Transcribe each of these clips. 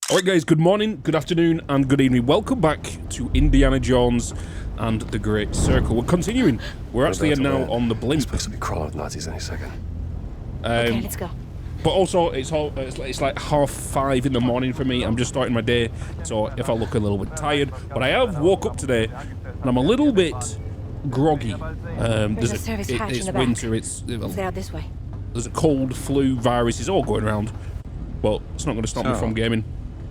Alright guys, good morning, good afternoon, and good evening. Welcome back to Indiana Jones and the Great Circle. We're continuing. We're actually now on the blimp. It's supposed to be crawling with Nazis any second. Okay, let's go. But also, it's like 5:30 in the morning for me. I'm just starting my day, so if I look a little bit tired. But I have woke up today, and I'm a little bit groggy. There's a service hatch in it's the back. winter, it's They're out this way. there's a cold, flu, virus, it's all going around. But it's not going to stop me from gaming.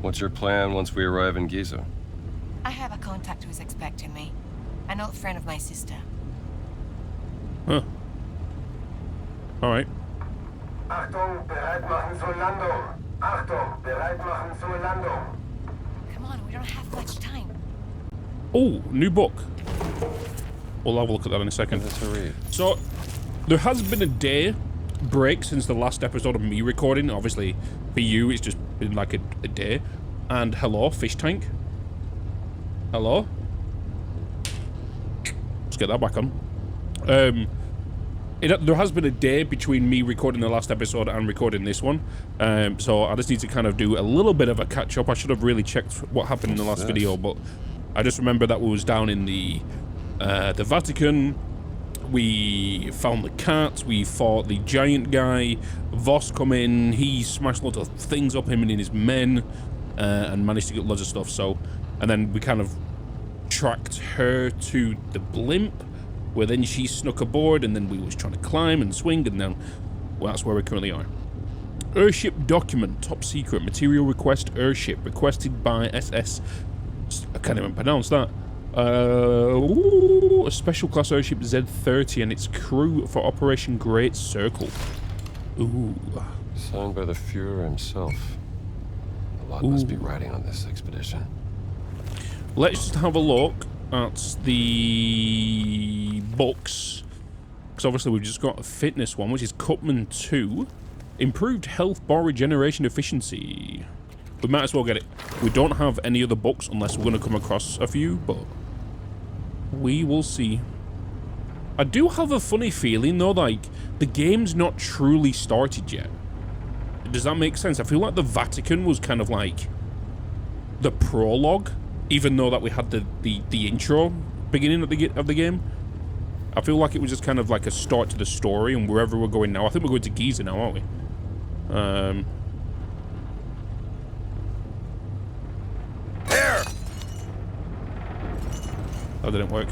What's your plan once we arrive in Gyza? I have a contact who is expecting me. An old friend of my sister. Huh. Alright. Achtung, bereit machen zur Landung. Achtung, bereit machen zur Landung. Come on, we don't have much time. Oh, new book. We'll have a look at that in a second. So, there has been a day break since the last episode of me recording. Obviously, for you, it's just been like a day. And hello, fish tank. Hello. Let's get that back on. There has been a day between me recording the last episode and recording this one. So I just need to kind of do a little bit of a catch up. I should have really checked what happened in the last video, but I just remember that we was down in the Vatican. We found the cat, we fought the giant guy, Voss come in, he smashed lots of things up, him and his men, and managed to get loads of stuff, so, and then we kind of tracked her to the blimp, where then she snuck aboard, and then we was trying to climb and swing, and then, well, that's where we currently are. Airship document, top secret, material request, airship, requested by SS, I can't even pronounce that. A special class airship Z-30 and its crew for Operation Great Circle. Ooh. Signed by the Fuhrer himself. A lot must be riding on this expedition. Let's just have a look at the books. Because obviously we've just got a fitness one, which is Cutman 2. Improved health bar regeneration efficiency. We might as well get it. We don't have any other books unless we're going to come across a few, but we will see. I do have a funny feeling though, like the game's not truly started yet. Does that make sense? I feel like the Vatican was kind of like the prologue, even though that we had the intro beginning of the game. I feel like it was just kind of like a start to the story, and wherever we're going now, I think we're going to Gyza now, aren't we? That didn't work.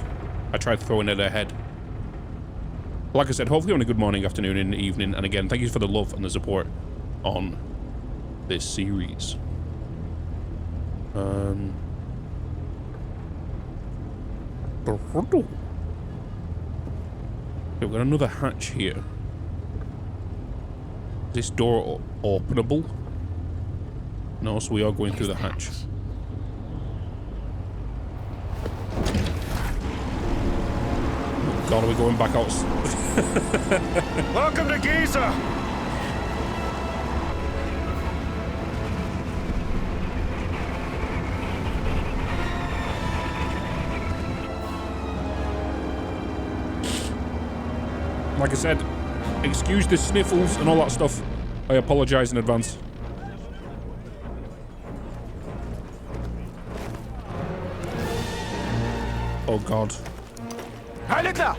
I tried throwing it ahead. Like I said, hopefully on a good morning, afternoon, and evening. And again, thank you for the love and the support on this series. We've got another hatch here. Is this door openable? No, so we are going through the hatch. God, are we going back out? Welcome to Gyza! Like I said, excuse the sniffles and all that stuff. I apologize in advance. Oh God. Heil Hitler!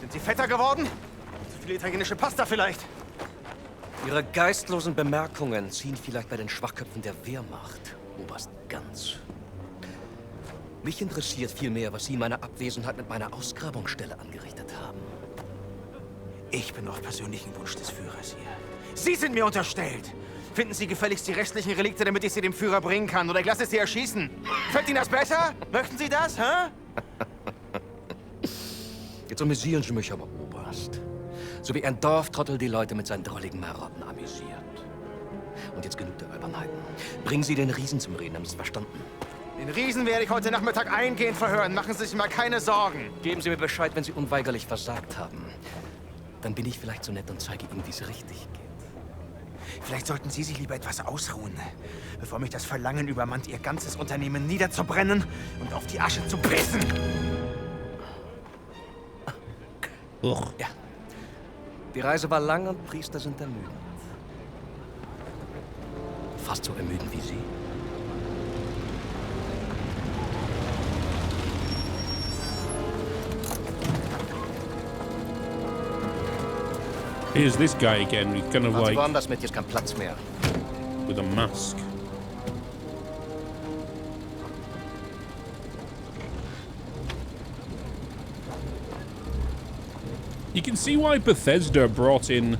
Sind Sie fetter geworden? Zu viel italienische Pasta vielleicht? Ihre geistlosen Bemerkungen ziehen vielleicht bei den Schwachköpfen der Wehrmacht, Oberst Ganz. Mich interessiert vielmehr, was Sie in meiner Abwesenheit mit meiner Ausgrabungsstelle angerichtet haben. Ich bin auf persönlichen Wunsch des Führers hier. Sie sind mir unterstellt! Finden Sie gefälligst die restlichen Relikte, damit ich sie dem Führer bringen kann, oder ich lasse Sie erschießen. Fällt Ihnen das besser? Möchten Sie das, hä? Jetzt amüsieren Sie mich aber, Oberst. So wie ein Dorftrottel die Leute mit seinen drolligen Marotten amüsiert. Und jetzt genug der Albernheiten. Bringen Sie den Riesen zum Reden, haben Sie es verstanden? Den Riesen werde ich heute Nachmittag eingehend verhören. Machen Sie sich mal keine Sorgen. Geben Sie mir Bescheid, wenn Sie unweigerlich versagt haben. Dann bin ich vielleicht so nett und zeige Ihnen, wie es richtig geht. Vielleicht sollten Sie sich lieber etwas ausruhen, bevor mich das Verlangen übermannt, Ihr ganzes Unternehmen niederzubrennen und auf die Asche zu pissen. Ja. Die Reise war lang und Priester sind ermüdend. fast so ermüdend wie Sie. Here's this guy again. He's kind of like Woanders mit, hier ist kein Platz mehr. with a mask. You can see why Bethesda brought in,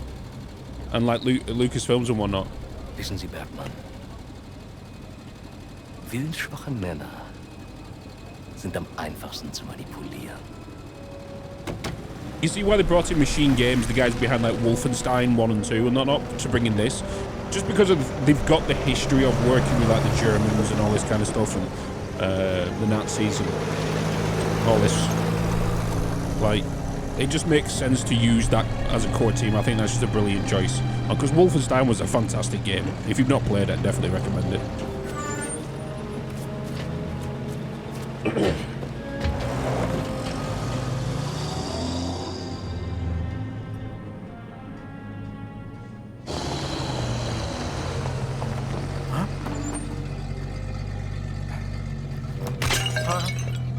and like Lucasfilms and whatnot. Wissen Sie, Bergmann, willensschwache Männer sind am einfachsten zu manipulieren. You see why they brought in Machine Games, the guys behind like Wolfenstein 1 and 2 and whatnot, to bring in this? Just because they've got the history of working with like the Germans and all this kind of stuff, and the Nazis and all this. Like, it just makes sense to use that as a core team. I think that's just a brilliant choice. Because Wolfenstein was a fantastic game. If you've not played it, I definitely recommend it.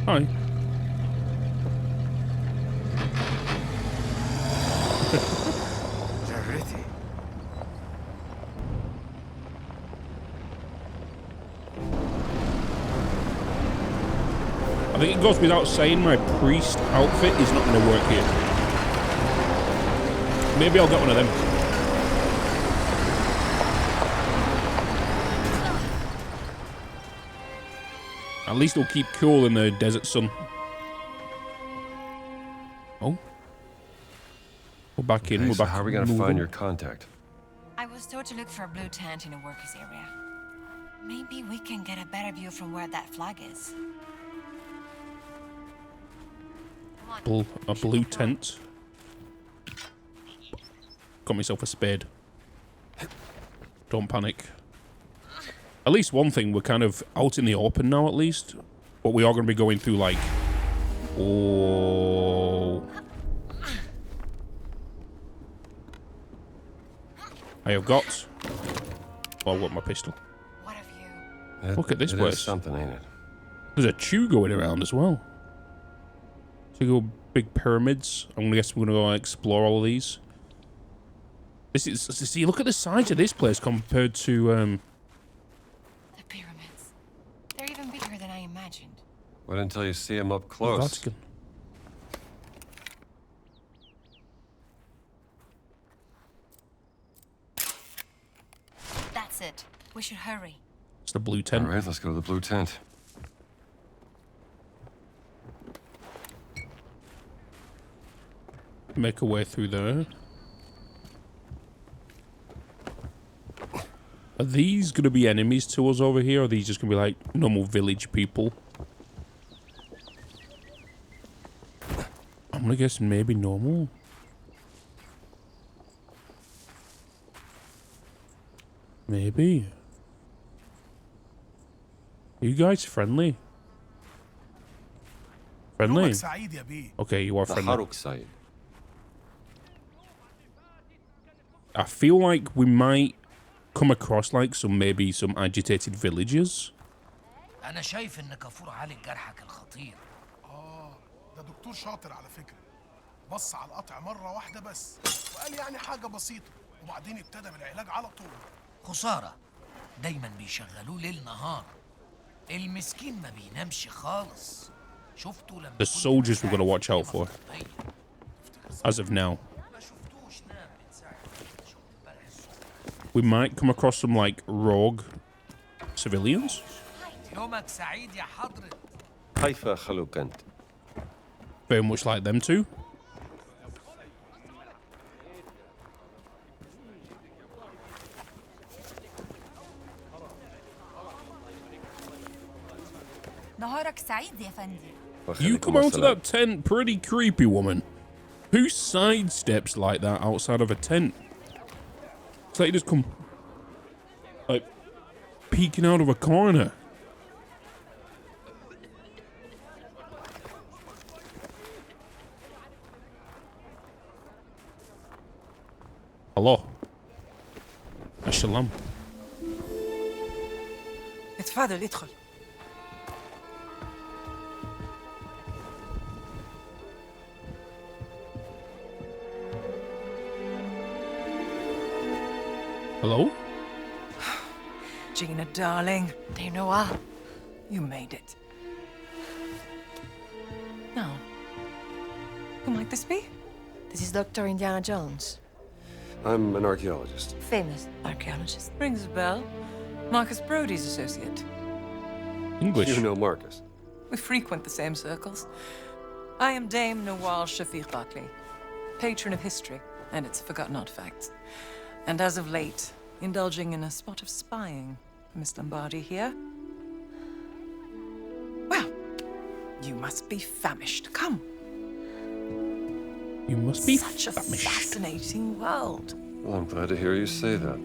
Hi. I think it goes without saying my priest outfit is not going to work here. Maybe I'll get one of them. At least it'll keep cool in the desert sun. Oh. We're back in. Okay, We're so back. how are we going to find your contact? I was told to look for a blue tent in a workers' area. Maybe we can get a better view from where that flag is. A blue tent. Got myself a spade. Don't panic. At least one thing, we're kind of out in the open now, at least. But we are going to be going through, like... Oh... I have got... Oh, I've got my pistol. What have you? Look at this place. Something, ain't it? There's a chew going around as well. So you go big pyramids. I'm going to guess we're going to go explore all of these. This is... See, look at the size of this place compared to... The pyramids. They're even bigger than I imagined. Wait until you see him up close. Vatican. That's it. We should hurry. It's the blue tent. All right, let's go to the blue tent. Make our way through there. Are these going to be enemies to us over here, or are these just going to be like normal village people? I'm going to guess maybe normal. Maybe. Are you guys friendly? Friendly? Okay, you are friendly. I feel like we might come across like maybe some agitated villagers. أنا شايف إن كافور عالج جرحك الخطير. ده دكتور شاطر على فكرة. بص على القطع مرة واحدة بس وقال يعني حاجة بسيطة وبعدين ابتدى بالعلاج على طول. خسارة. دايما بيشغلوه ليل نهار. المسكين ما بينامش خالص. شفتوا لما The soldiers we're gonna watch out for. As of now. We might come across some like rogue civilians. يومك سعيد يا حضرة. كيف خلوك أنت؟ Very much like them too. نهارك سعيد يا فندم. You come out of that tent pretty creepy, woman. Who sidesteps like that outside of a tent? It's like you just come like peeking out of a corner. Hello. Assalam. اتفضل ادخل. Hello? Gina, darling. Dame Noir. You made it. Now, who might this be? This is Dr. Indiana Jones. I'm an archaeologist. Famous archaeologist. Rings a bell. Marcus Brody's associate. English. You know Marcus. We frequent the same circles. I am Dame Nawal Shafiq Barkley, patron of history and its forgotten artifacts. And as of late, indulging in a spot of spying for Miss Lombardi here. Well, you must be famished. Come. You must be Such a famished. fascinating world. Well, I'm glad to hear you say that.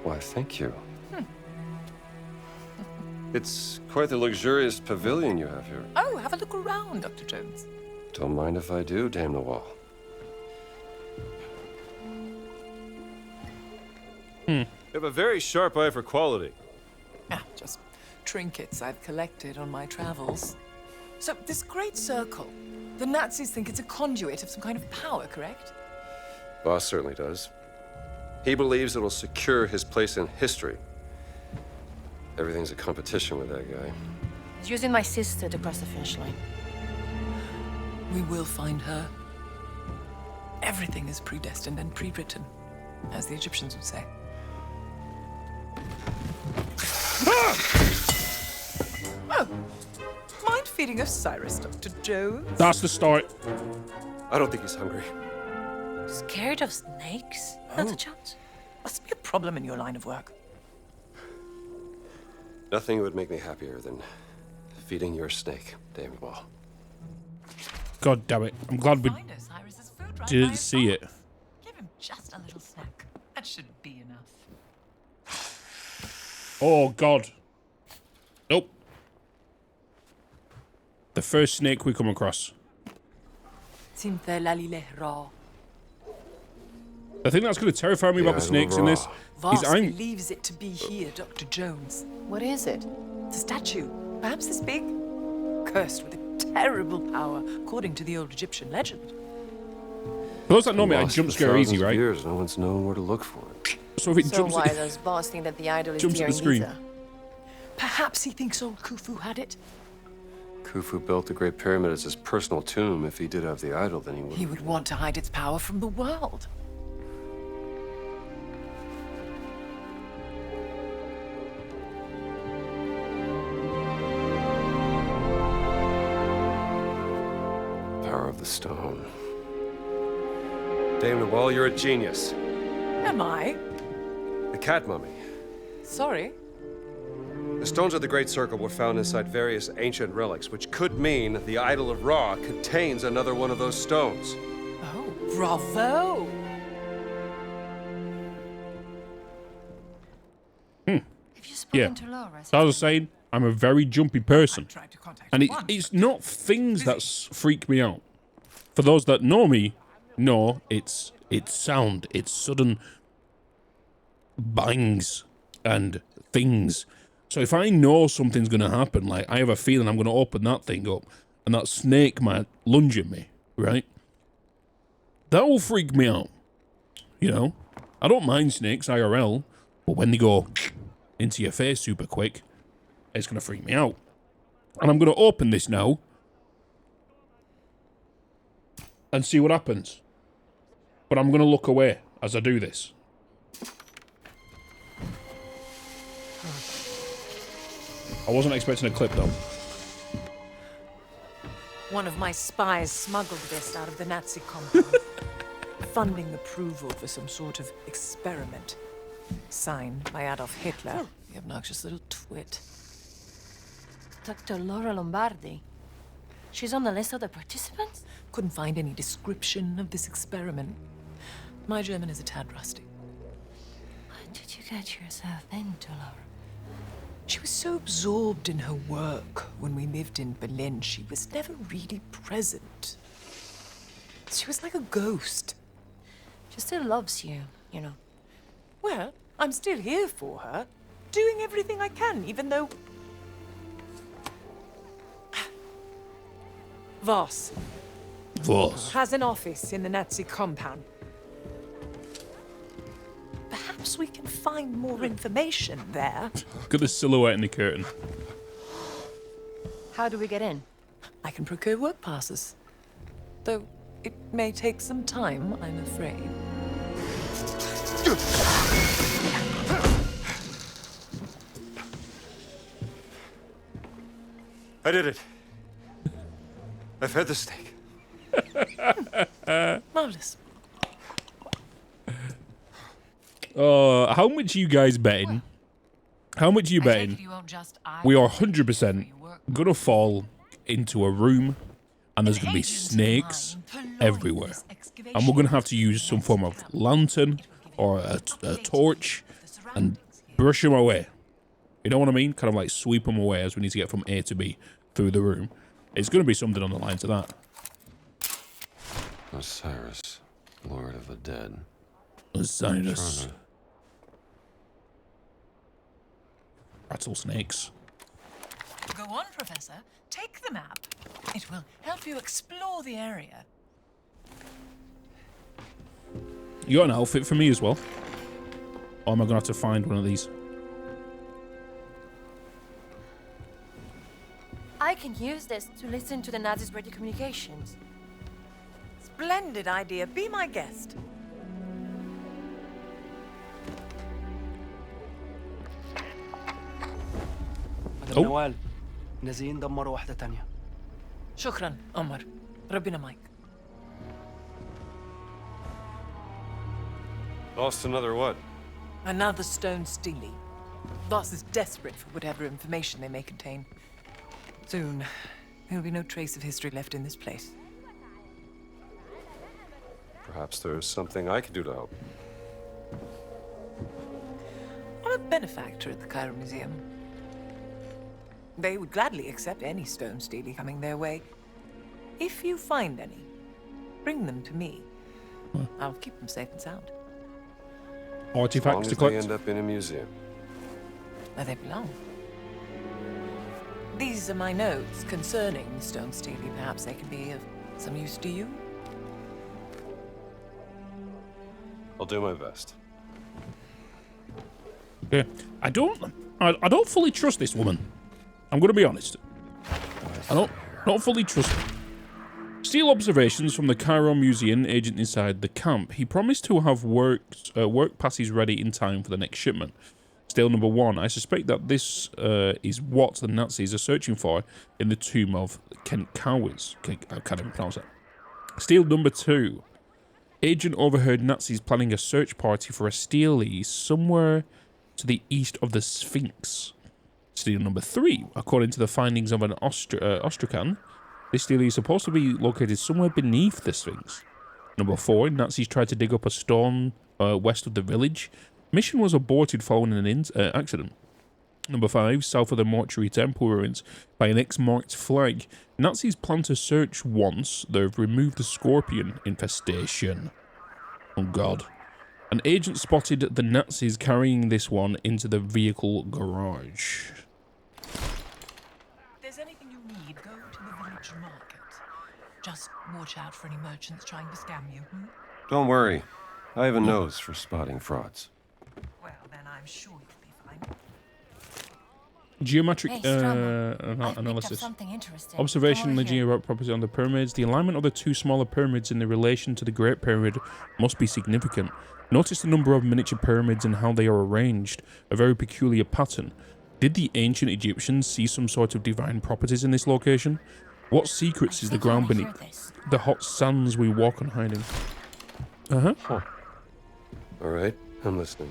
Why, thank you. It's quite the luxurious pavilion you have here. Oh, have a look around, Dr. Jones. Don't mind if I do, Dame Nawal. You have a very sharp eye for quality. Ah, just trinkets I've collected on my travels. So, this great circle, the Nazis think it's a conduit of some kind of power, correct? Boss certainly does. He believes it'll secure his place in history. Everything's a competition with that guy. He's using my sister to cross the finish line. We will find her. Everything is predestined and pre-written, as the Egyptians would say. Oh, mind feeding Osiris, Dr. Jones? That's the start. I don't think he's hungry. Scared of snakes, Dr. Jones? Must be a problem in your line of work. Nothing would make me happier than feeding your snake, Dame Nawal. God damn it. I'm glad we Find Osiris's food right by didn't his see bunk. it. Give him just a little snack. That should be enough. Oh, God. Nope. The first snake we come across. The thing that's going to terrify me about the snakes in this is Voss I'm... believes it to be here, Dr. Jones. What is it? It's a statue, perhaps this big, cursed with a terrible power, according to the old Egyptian legend. For those that know me, I Lost jump for scare easy, thousands of right? years, no one's known where to look for it. So if it So jumps... why does Boss think that the idol is Jumps here at in the screen. Giza? Perhaps he thinks old Khufu had it. Khufu built the Great Pyramid as his personal tomb. If he did have the idol, then he would. He would want to hide its power from the world. Power of the stone. Dame Nawal, you're a genius. Am I? The cat mummy. Sorry. The stones of the Great Circle were found inside various ancient relics, which could mean the idol of Ra contains another one of those stones. Oh, bravo! Have you spoken Yeah. to Laura? So I was saying, I'm a very jumpy person. Tried to contact And her once, it's not things that freak me out. For those that know me, know it's sound. It's sudden bangs and things. So if I know something's going to happen, like I have a feeling I'm going to open that thing up and that snake might lunge at me, right? That will freak me out. You know? I don't mind snakes IRL, but when they go into your face super quick, it's going to freak me out. And I'm going to open this now and see what happens. But I'm going to look away as I do this. I wasn't expecting a clip, though. One of my spies smuggled this out of the Nazi compound, funding approval for some sort of experiment. Signed by Adolf Hitler, the obnoxious little twit. Dr. Laura Lombardi. She's on the list of the participants? Couldn't find any description of this experiment. My German is a tad rusty. What did you get yourself into, Laura? She was so absorbed in her work when we lived in Berlin, she was never really present. She was like a ghost. She still loves you, you know. Well, I'm still here for her. doing everything I can, even though... Voss has an office in the Nazi compound. Perhaps we can find more information there. Look at the silhouette in the curtain. How do we get in? I can procure work passes. Though it may take some time, I'm afraid. I did it. I fed the snake. Marvelous. How much are you guys betting? How much are you betting? We are 100% gonna fall into a room and there's gonna be snakes everywhere. And we're gonna have to use some form of lantern or a torch and brush them away. You know what I mean? Kind of like sweep them away as we need to get from A to B through the room. It's gonna be something on the lines of that. Osiris, Lord of the Dead. Osiris. Rattlesnakes. Go on, Professor. Take the map. It will help you explore the area. You got an outfit for me as well? Or am I gonna have to find one of these? I can use this to listen to the Nazis' radio communications. Splendid idea. Be my guest. مدام نوال نازلين دمروا واحدة تانية. شكرا عمر. ربنا معك. Lost another what? Another stone steely. Voss is desperate for whatever information they may contain. Soon, there'll be no trace of history left in this place. Perhaps there's something I could do to help. I'm a benefactor at the Cairo Museum. They would gladly accept any stone steely coming their way. If you find any, bring them to me. I'll keep them safe and sound. Artifacts to as long as they end up in a museum. Where they belong. These are my notes concerning the stone steely. Perhaps they can be of some use to you. I'll do my best. Yeah, I don't fully trust this woman. I'm gonna be honest. I don't fully trust her. Steal observations from the Cairo Museum agent inside the camp. He promised to have work passes ready in time for the next shipment. Steal number 1. I suspect that this is what the Nazis are searching for in the tomb of Kent Cowards. I can't even pronounce that. Steal number 2. Agent overheard Nazis planning a search party for a steely somewhere to the east of the Sphinx. Steal number 3. According to the findings of an Ostrakhan, this steely is supposed to be located somewhere beneath the Sphinx. Number 4. Nazis tried to dig up a stone west of the village. Mission was aborted following an accident. Number 5. South of the mortuary temple ruins by an X-marked flag. Nazis plan to search once they've removed the scorpion infestation. Oh god. An agent spotted the Nazis carrying this one into the vehicle garage. If there's anything you need, go to the village market. Just watch out for any merchants trying to scam you. Don't worry. I have a nose for spotting frauds. Well, then I'm sure you'll be fine. Geometric I've analysis. picked up something interesting. Observation Come on the over here. geometric properties on the pyramids. The alignment of the 2 smaller pyramids in the relation to the Great Pyramid must be significant. Notice the number of miniature pyramids and how they are arranged. A very peculiar pattern. Did the ancient Egyptians see some sort of divine properties in this location? What secrets is the ground beneath the hot sands we walk on hiding? Huh. All right, I'm listening.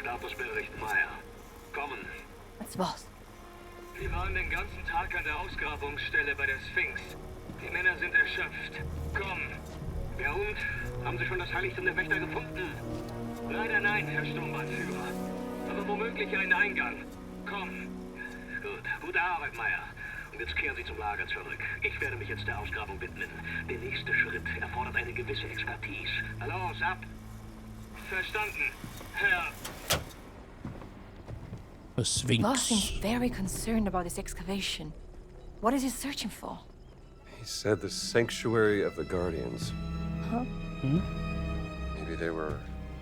Statusbericht Meier. Kommen. Was war's? Wir waren den ganzen Tag an der Ausgrabungsstelle bei der Sphinx. Die Männer sind erschöpft. Komm. Der Hund? Haben Sie schon das Heiligtum der Wächter gefunden? Leider nein, Herr Sturmbannführer. Aber womöglich einen Eingang. Komm. Gut. Gute Arbeit, Meier. Jetzt kehren Sie zum Lager zurück. Ich werde mich jetzt der Ausgrabung widmen. Der nächste Schritt erfordert eine gewisse Expertise. Los, ab! Verstanden, Herr. A Sphinx. Boss seems very concerned about this excavation. What is he searching for? He said the sanctuary of the Guardians. Huh? Maybe they were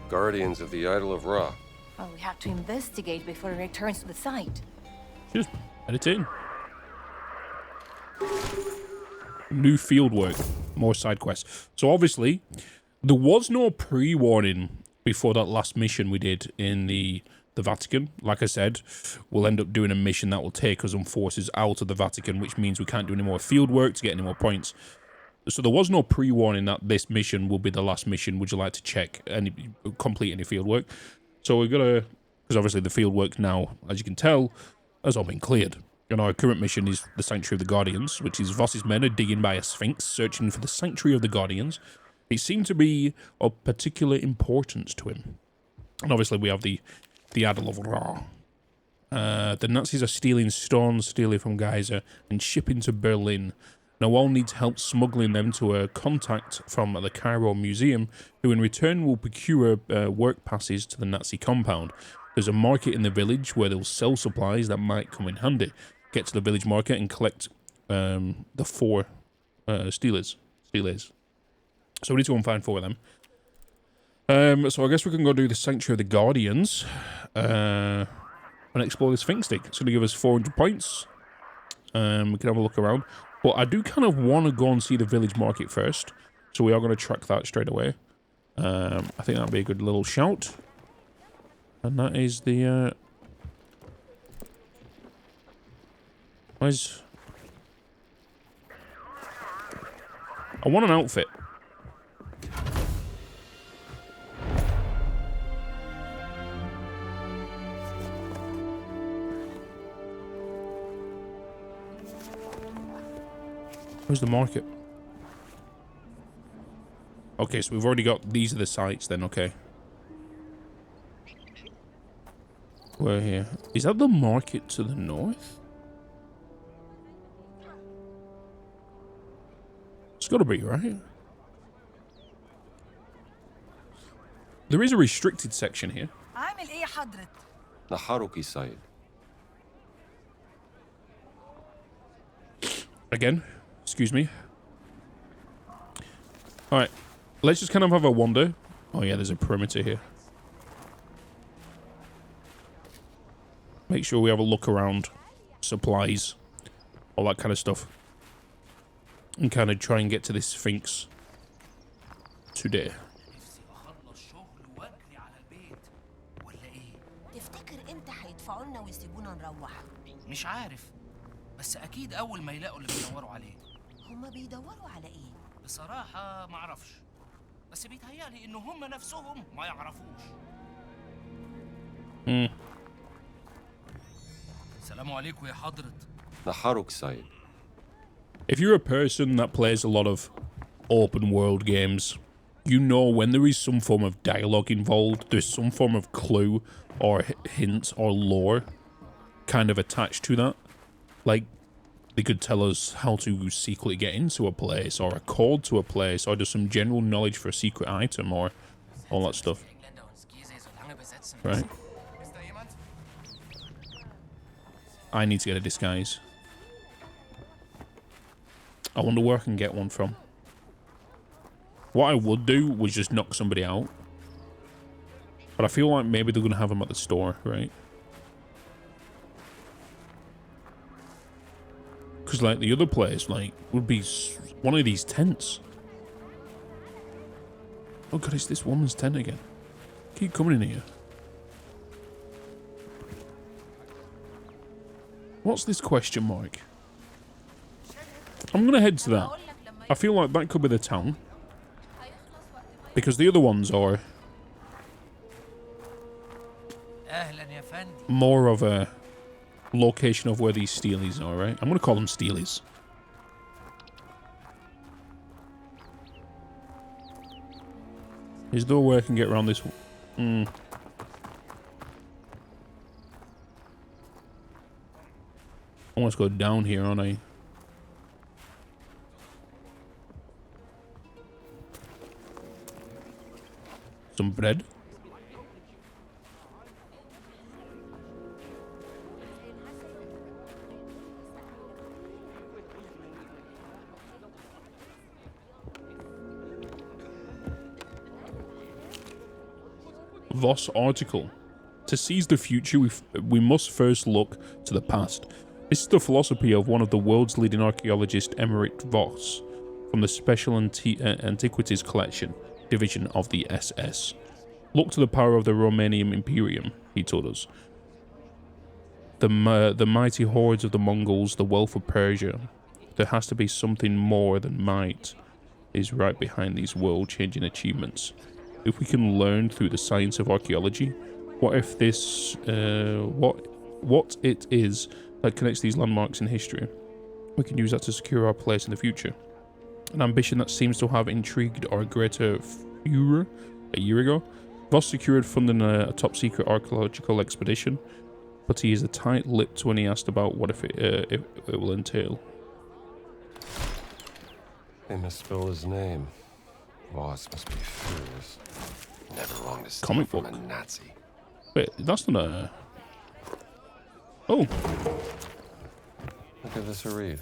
guardians of the idol of Ra. Well, we have to investigate before he returns to the site. Just meditating. New field work. More side quests. So obviously, there was no pre-warning before that last mission we did in the Vatican. Like I said, we'll end up doing a mission that will take us and forces out of the Vatican, which means we can't do any more field work to get any more points. So there was no pre-warning that this mission will be the last mission. Would you like to check and complete any field work? So we're gonna, because obviously the field work now, as you can tell, has all been cleared. And our current mission is the Sanctuary of the Guardians, which is Voss's men are digging by a Sphinx, searching for the Sanctuary of the Guardians. It seemed to be of particular importance to him. And obviously we have the idol of Ra. The Nazis are stealing stones, stealing from Gyza, and shipping to Berlin. Nawal needs help smuggling them to a contact from the Cairo Museum, who in return will procure work passes to the Nazi compound. There's a market in the village where they'll sell supplies that might come in handy. Get to the village market and collect the 4 stealers. So we need to go and find 4 of them. So I guess we can go do the Sanctuary of the Guardians and explore the Sphinx Stick. It's going to give us 400 points. We can have a look around. But I do kind of want to go and see the village market first. So we are going to track that straight away. I think that'll be a good little shout. And that is the... Where's... I want an outfit. Where's the market? Okay, so we've already got... These are the sites then, okay. We're here. Is that the market to the north? It's gotta be, right? There is a restricted section here. Naharuki site. Again, excuse me. Alright, let's just kind of have a wander. Oh yeah, there's a perimeter here. Make sure we have a look around. Supplies. All that kind of stuff. And kind of try and get to this Sphinx today. مش عارف بس اكيد اول ما يلاقوا اللي بيدوروا عليه. هما بيدوروا على ايه؟ بصراحة ما اعرفش بس بيتهيألي انه هم نفسهم ما يعرفوش. السلام عليكم يا حضرة. Naharuk site. If you're a person that plays a lot of open world games, you know when there is some form of dialogue involved, there's some form of clue or hint or lore kind of attached to that. Like, they could tell us how to secretly get into a place, or a code to a place, or just some general knowledge for a secret item, or all that stuff. Right? I need to get a disguise. I wonder where I can get one from. What I would do was just knock somebody out. But I feel like maybe they're going to have them at the store, right? Because, like, the other place, like, would be one of these tents. Oh, God, it's this woman's tent again. Keep coming in here. What's this question mark? I'm going to head to that. I feel like that could be the town. Because the other ones are more of a location of where these steelies are, right? I'm going to call them steelies. Is there a way I can get around this one? I want to go down here, aren't I? some bread. Voss article. To seize the future, we must first look to the past. This is the philosophy of one of the world's leading archaeologists, Emmerich Voss, from the Special Antiquities Collection division of the SS. Look to the power of the Romanian Imperium, he told us. The mighty hordes of the Mongols, the wealth of Persia. There has to be something more than might is right behind these world-changing achievements. If we can learn through the science of archaeology, what if this, what it is that connects these landmarks in history, we can use that to secure our place in the future. An ambition that seems to have intrigued our greater Führer a year ago. Voss secured funding a top-secret archaeological expedition, but he is a tight-lipped when he asked about what if it will entail. They misspell his name. Voss must be furious. Never wrong to steal Comic from book. a Nazi. Wait, that's not a... Oh. I'll give this a read.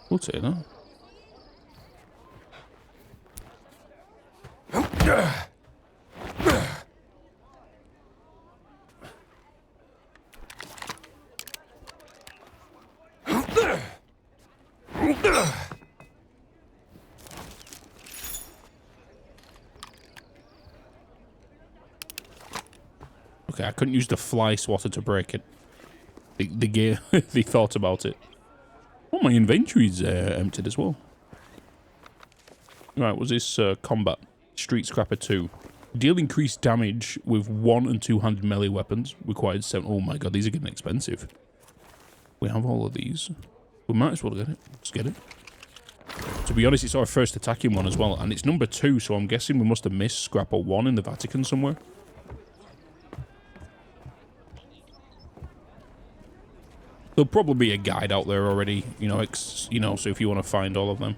We'll take that. Okay, I couldn't use the fly swatter to break it. The gear, they thought about it. Oh, my inventory's emptied as well. Right, was this combat? Street Scrapper 2. Deal increased damage with 1 and 2-handed melee weapons. Required 7. Oh my god, these are getting expensive. We have all of these. We might as well get it. Let's get it. To be honest, it's our first attacking one as well. And it's number 2, so I'm guessing we must have missed Scrapper 1 in the Vatican somewhere. There'll probably be a guide out there already, you know, so if you want to find all of them.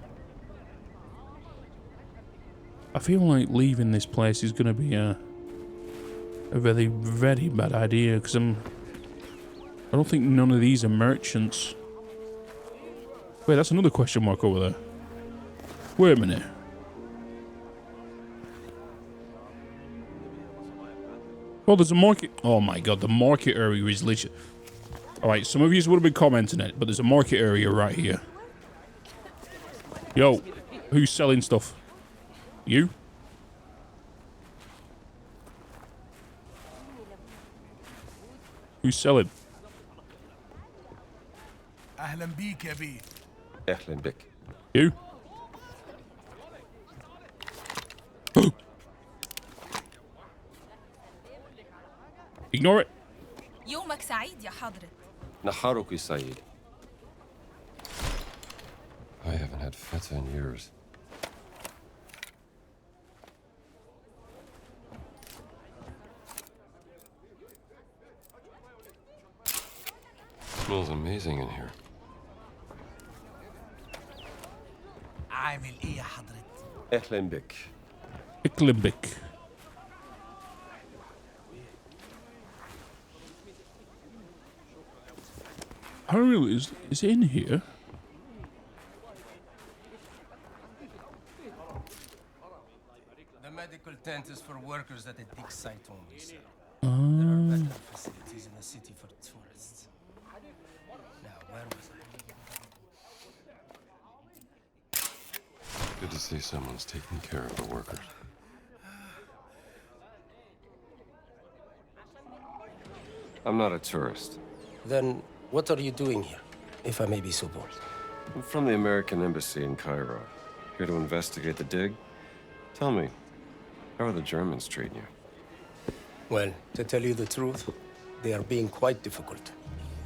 I feel like leaving this place is going to be a very, very bad idea, because I don't think none of these are merchants. Wait, that's another question mark over there. Wait a minute. Oh, there's a market. Oh my god, the market area is literally... Alright, some of you would have been commenting it, but there's a market area right here. Yo, who's selling stuff? You? Who's selling? اهلا بيك يا بيه. أهلا بك. You? Ignore it. يومك سعيد يا حضرة. نهارك سعيد. I haven't had feta in years. Smells amazing in here. عامل ايه يا حضرة؟ أهلا بك. Iklimbik. Ariel is in here. The medical tent is for workers at the dig site only, sir. There are better facilities in the city for tourists. Now, where was I? Good to see someone's taking care of the workers. I'm not a tourist. Then, what are you doing here, if I may be so bold? I'm from the American Embassy in Cairo. Here to investigate the dig. Tell me, how are the Germans treating you? Well, to tell you the truth, they are being quite difficult.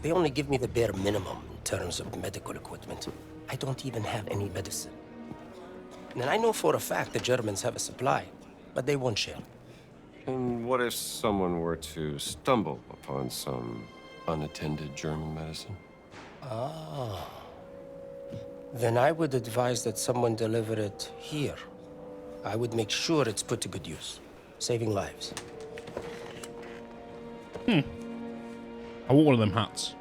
They only give me the bare minimum in terms of medical equipment. I don't even have any medicine. And I know for a fact the Germans have a supply, but they won't share. And what if someone were to stumble upon some unattended German medicine? Then I would advise that someone deliver it here, I would make sure it's put to good use, saving lives. I want one of them hats.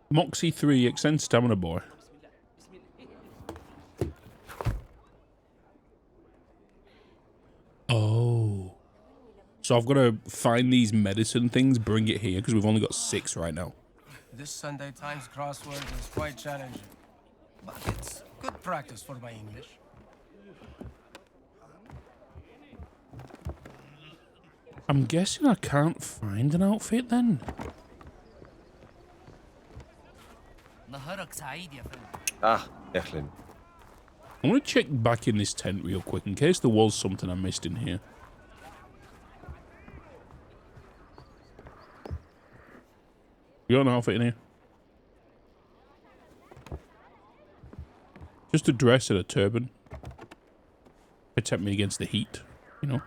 Moxie 3 extends stamina bar. Oh. So I've got to find these medicine things, bring it here, because we've only got 6 right now. This Sunday Times crossword is quite challenging, but it's good practice for my English. I'm guessing I can't find an outfit then. Ah, Echlin. I want to check back in this tent real quick in case there was something I missed in here. You got an outfit in here? Just a dress and a turban. Protect me against the heat, you know?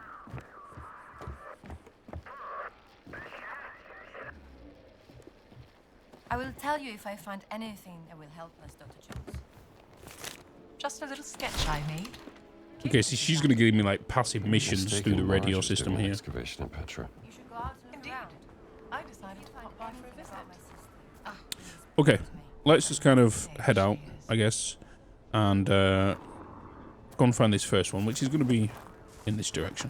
I will tell you if I find anything that will help us, Dr. Jones. Just a little sketch I made. Okay, so she's going to give me like passive missions through the radio system here. Excavation in Petra. You should go out and look around. I decided to pop by for a visit. Okay, let's just kind of head out, I guess, and go and find this first one, which is going to be in this direction.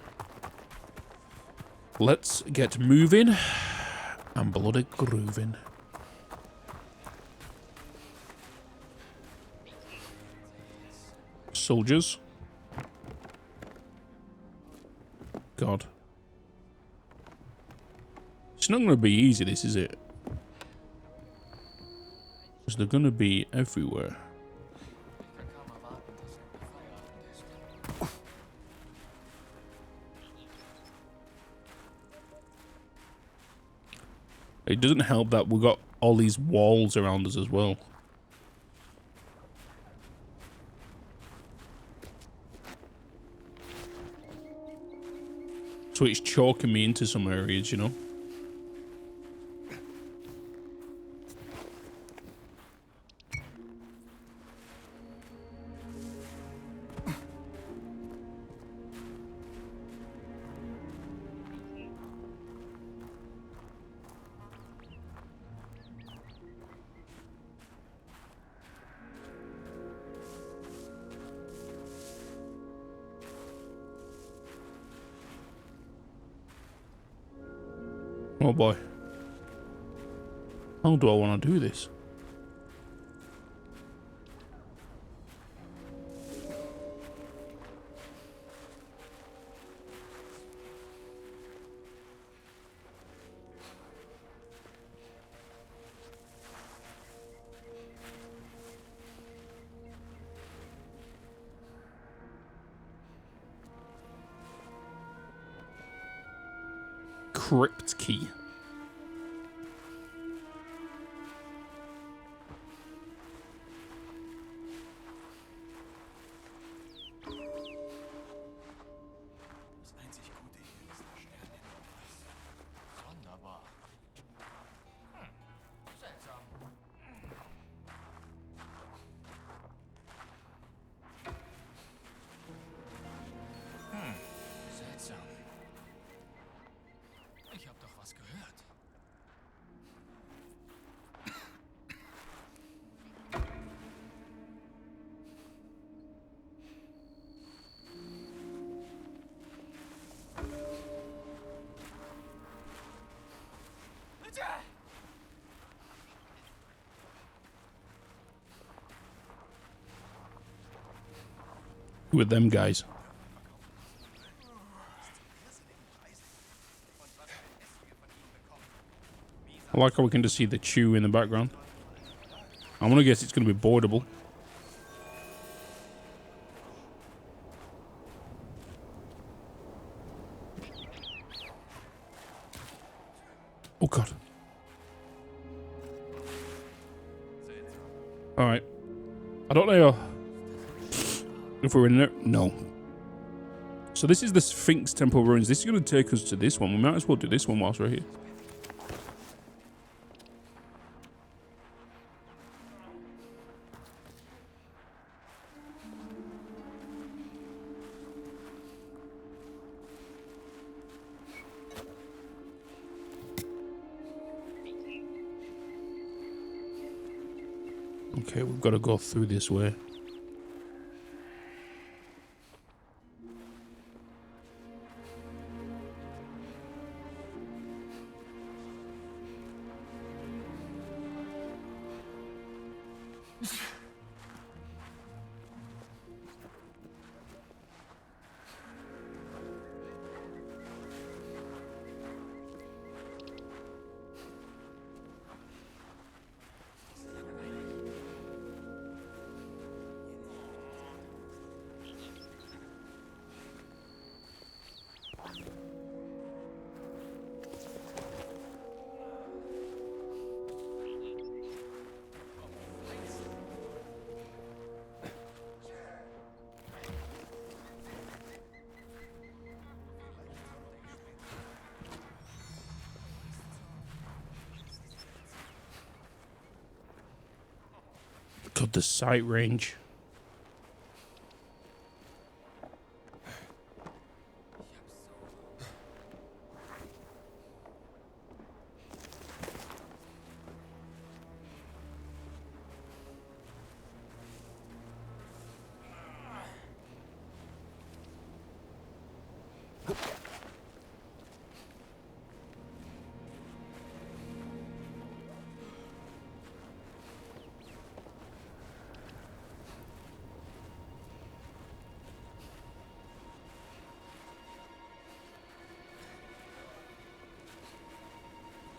Let's get moving and bloody grooving. Soldiers. God. It's not going to be easy, this, is it? Because they're going to be everywhere. It doesn't help that we've got all these walls around us as well. So it's chalking me into some areas, you know? Oh boy. How do I want to do this? Crypt key. With them guys. I like how we can just see the chew in the background. I'm gonna guess it's gonna be boardable. Oh god. Alright. I don't know if we're in there. No. So this is the Sphinx Temple Ruins. This is going to take us to this one. We might as well do this one whilst we're here. Okay, we've got to go through this way. God, the sight range.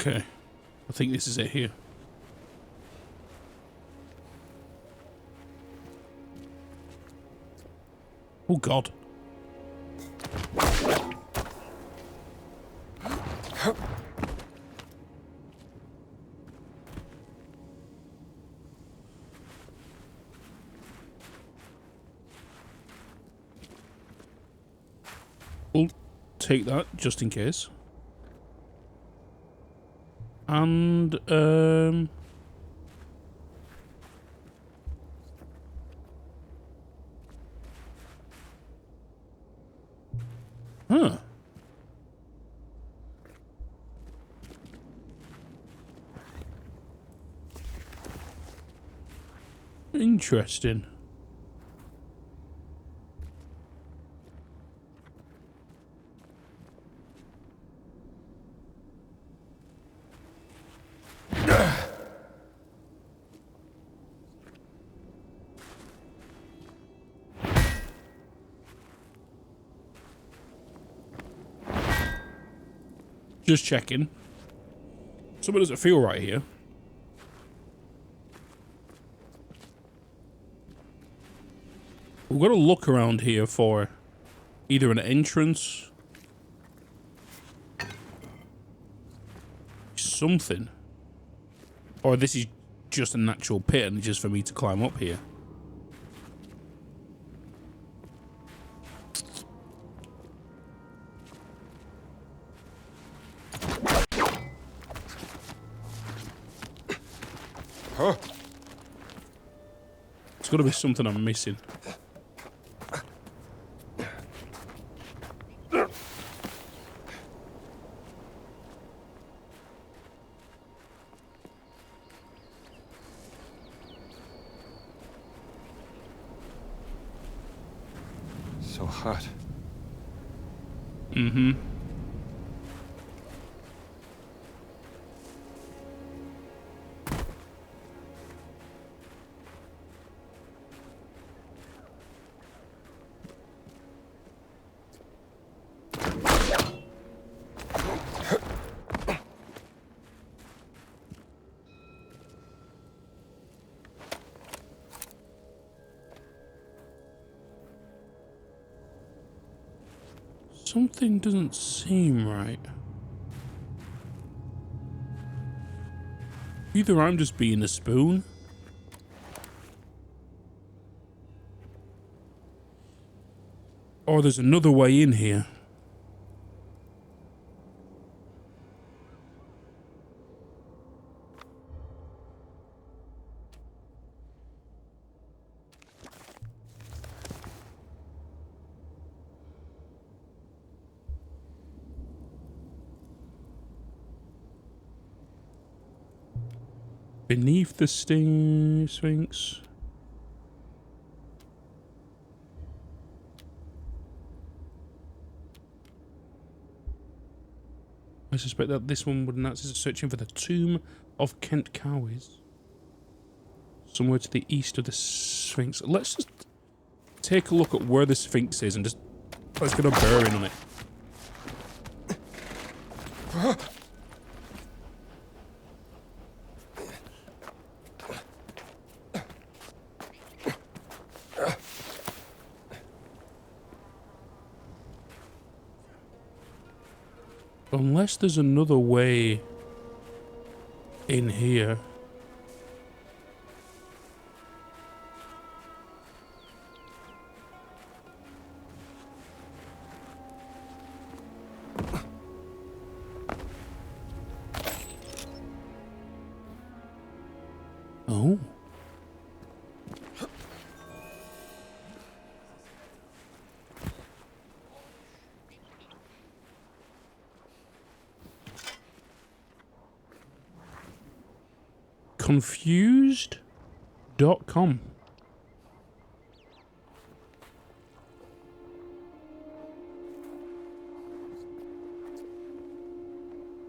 Okay, I think this is it here. Oh God. We'll take that just in case. And huh. Interesting. Just checking. Something doesn't feel right here. We've got to look around here for either an entrance, something, or this is just a natural pit and just for me to climb up here. Huh? It's got to be something I'm missing. So hot. Mm-hmm. Something doesn't seem right. Either I'm just being a spoon, or there's another way in here. Beneath the Sphinx. I suspect that this one would announce is searching for the tomb of Kent Cowis. Somewhere to the east of the Sphinx. Let's just take a look at where the Sphinx is and just let's get a bearing on it. Unless there's another way in here. Oh. Confused.com.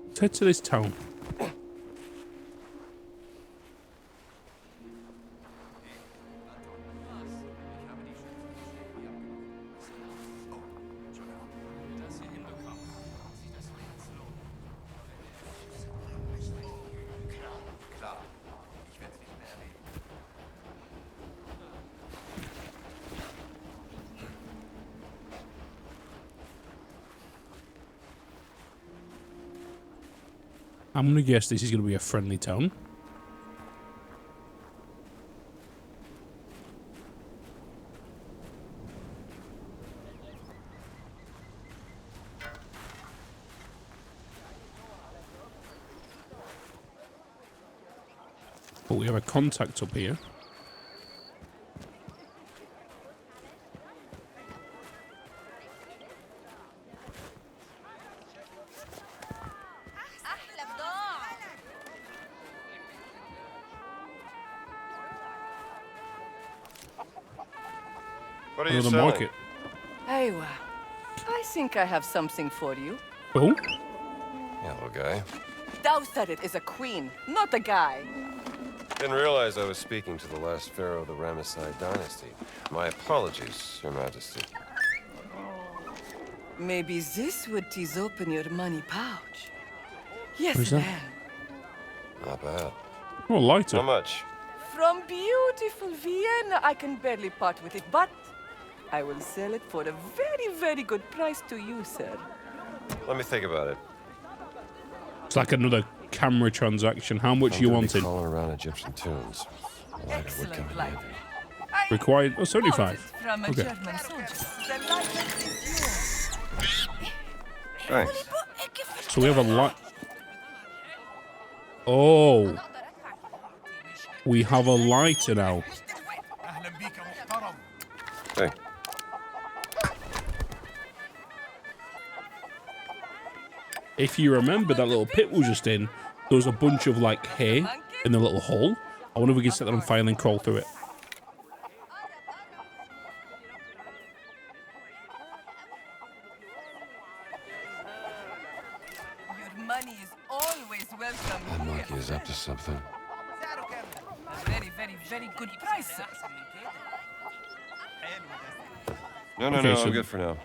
Let's head to this town. I'm gonna guess this is gonna be a friendly town. But we have a contact up here. What are you the selling? market. Aywa, I think I have something for you. Oh? Hello, guy. Thou said it is a queen, not a guy. Didn't realize I was speaking to the last pharaoh of the Ramesside dynasty. My apologies, Your Majesty. Maybe this would tease open your money pouch. Yes, What is that? ma'am. Not bad. Oh, lighter. How much? From beautiful Vienna, I can barely part with it, but I will sell it for a very, very good price to you, sir. Let me think about it. It's like another camera transaction. How much you wanted? Calling around Egyptian tunes. Lighter would come in handy. Required 75. From a Okay. German soldier. The license is yours. Thanks. So we have a light. Oh. We have a lighter now. Hey. If you remember that little pit we were just in, there was a bunch of like hay in the little hole. I wonder if we can set that on fire and crawl through it. Your money is always welcome. That monkey is up to something. Very, very, very good price, sir. No, Okay, so- I'm good for now.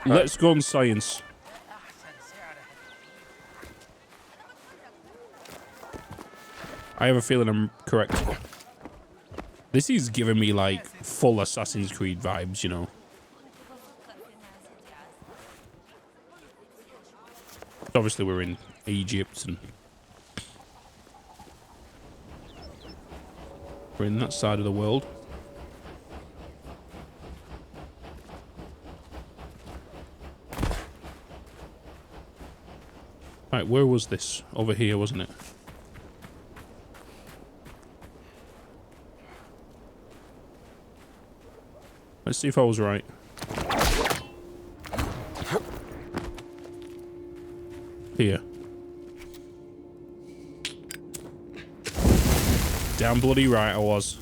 Let's go on science. I have a feeling I'm correct. This is giving me like full Assassin's Creed vibes, you know. Obviously we're in Egypt and we're in that side of the world. Right, where was this? Over here, wasn't it? Let's see if I was right. Damn bloody right I was.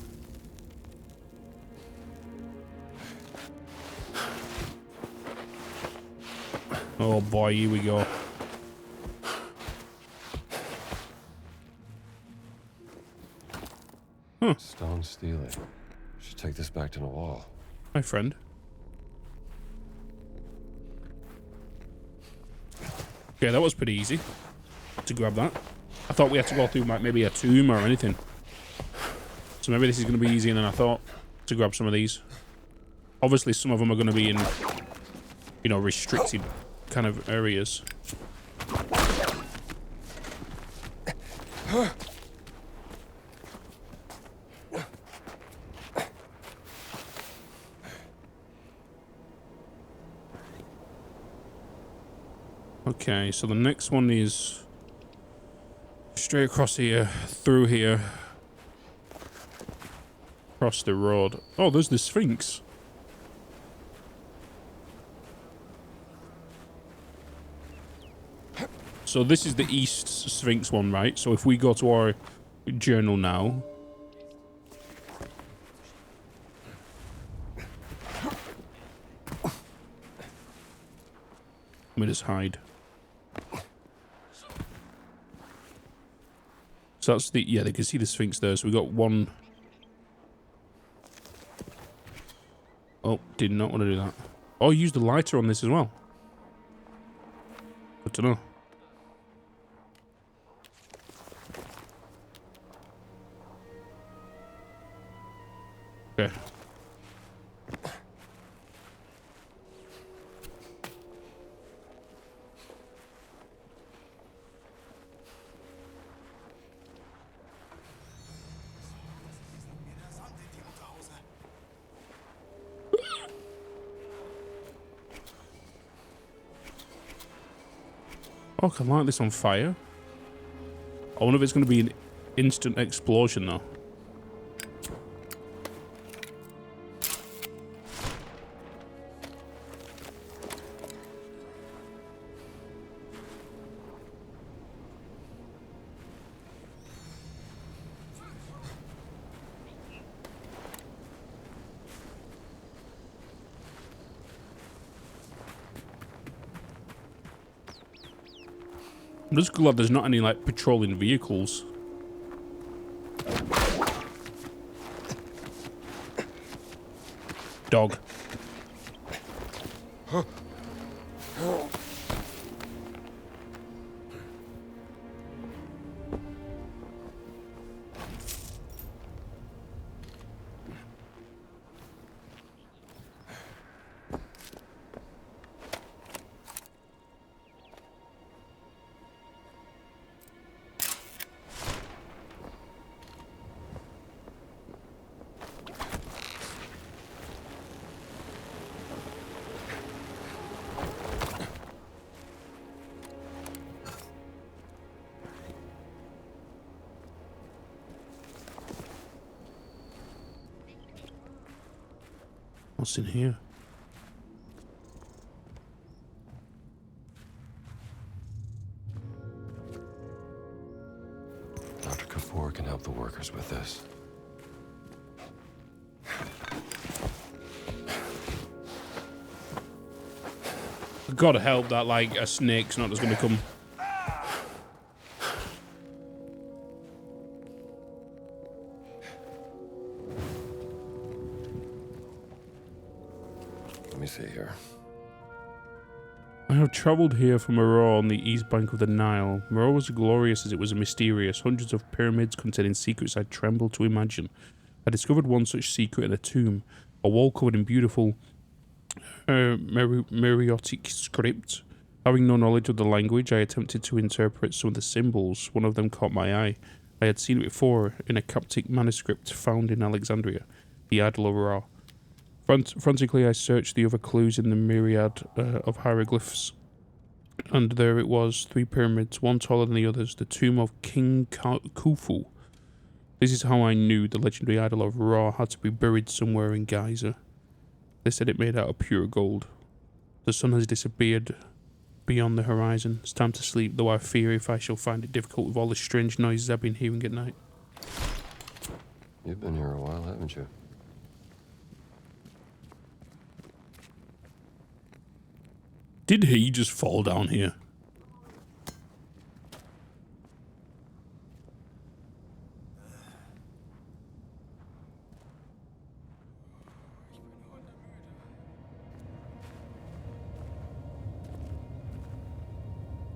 Oh boy, here we go. Huh. Stone stealing. Should take this back to the wall. My friend. Okay, that was pretty easy to grab that. I thought we had to go through like maybe a tomb or anything. So maybe this is going to be easier than I thought to grab some of these. Obviously, some of them are going to be in, you know, restricted kind of areas. Okay, so the next one is straight across here, through here, across the road. Oh, there's the Sphinx. So this is the East Sphinx one, right? So if we go to our journal now. Let me just hide. So that's the, yeah, they can see the Sphinx there. So we got one. Oh, did not want to do that. Oh, use the lighter on this as well. Good to know. Okay. Oh, I can light this on fire. I wonder if it's going to be an instant explosion though. I'm just glad there's not any like patrolling vehicles. Dog. What's in here? Dr. Kafur can help the workers with this. Gotta help that like a snake's not just gonna come. Let me see here. I have travelled here from Meroe on the east bank of the Nile. Meroe was glorious as it was mysterious. Hundreds of pyramids containing secrets I trembled to imagine. I discovered one such secret in a tomb, a wall covered in beautiful Meriotic script. Having no knowledge of the language, I attempted to interpret some of the symbols. One of them caught my eye. I had seen it before in a Coptic manuscript found in Alexandria, the Idol of Ra. Frantically, I searched the other clues in the myriad of hieroglyphs, and there it was, 3 pyramids, one taller than the others, the tomb of King Khufu. This is how I knew the legendary Idol of Ra had to be buried somewhere in Gyza. They said it made out of pure gold. The sun has disappeared beyond the horizon. It's time to sleep, though I fear if I shall find it difficult with all the strange noises I've been hearing at night. You've been here a while, haven't you? Did he just fall down here?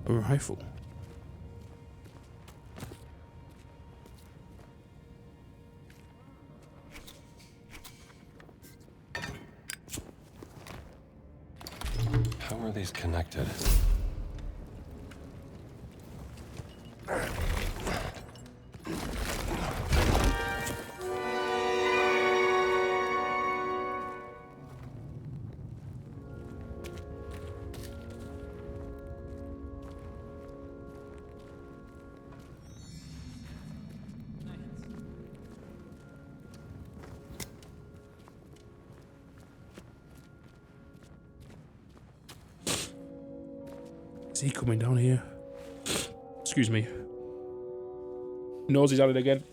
A rifle. How are these connected? Is he coming down here? Excuse me. Knows he's at it again.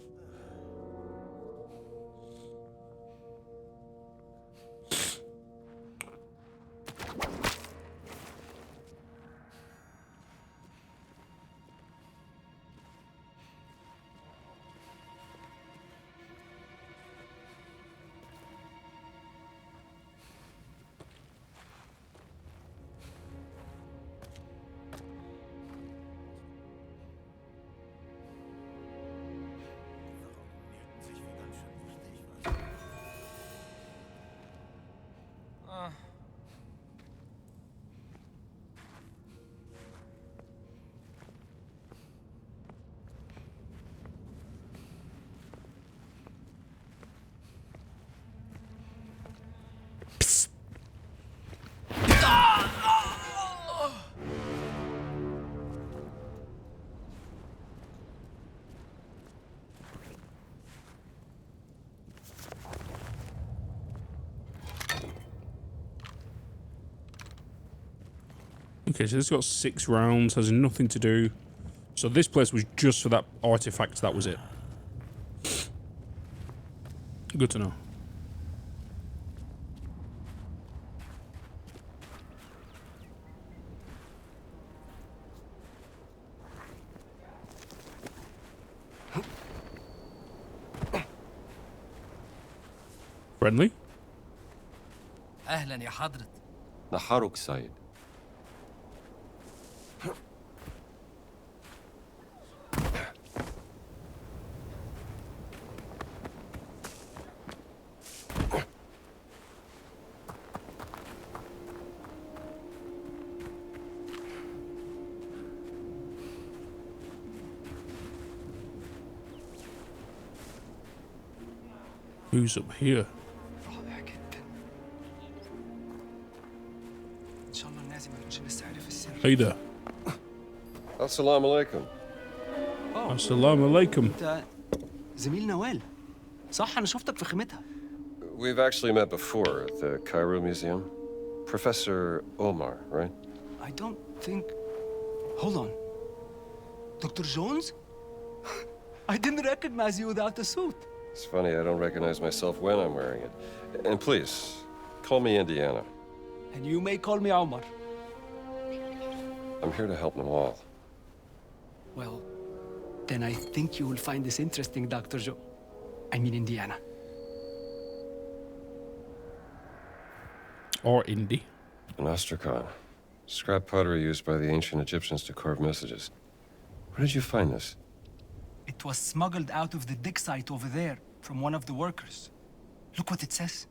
Okay, so this got 6 rounds, has nothing to do. So this place was just for that artifact, that was it. Good to know. Friendly? أهلا يا حضرة. نهارك سعيد. Who's up here? Hey there. Assalamu alaikum. Assalamu alaikum. زميل نوال صح أنا شفتك في خيمتها. We've actually met before at the Cairo Museum. Professor Omar, right? I don't think. Hold on. Dr. Jones? I didn't recognize you without a suit. It's funny, I don't recognize myself when I'm wearing it. And please, call me Indiana. And you may call me Omar. I'm here to help Nawal. Well, then I think you will find this interesting, Dr. Joe. I mean Indiana. Or Indy. An ostracon. Scrap pottery used by the ancient Egyptians to carve messages. Where did you find this? It was smuggled out of the dig site over there from one of the workers. Look what it says.